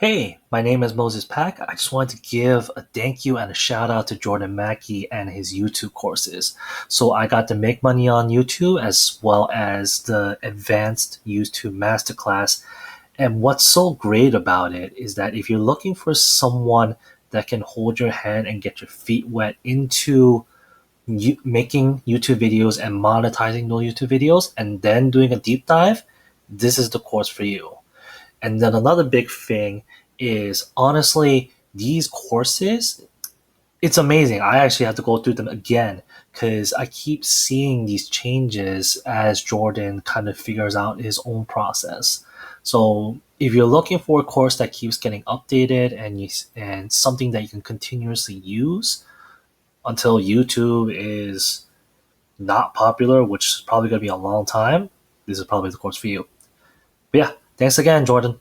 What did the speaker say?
Hey, my name is Moses Pack. I just wanted to give a thank you and a shout out to Jordan Mackey and his YouTube courses. So I got to make money on YouTube as well as the advanced YouTube masterclass. And what's so great about it is that if you're looking for someone that can hold your hand and get your feet wet into making YouTube videos and monetizing those YouTube videos and then doing a deep dive, this is the course for you. And then another big thing is honestly, these courses, it's amazing. I actually have to go through them again because I keep seeing these changes as Jordan kind of figures out his own process. So if you're looking for a course that keeps getting updated and something that you can continuously use until YouTube is not popular, which is probably going to be a long time, this is probably the course for you. But yeah, thanks again, Jordan.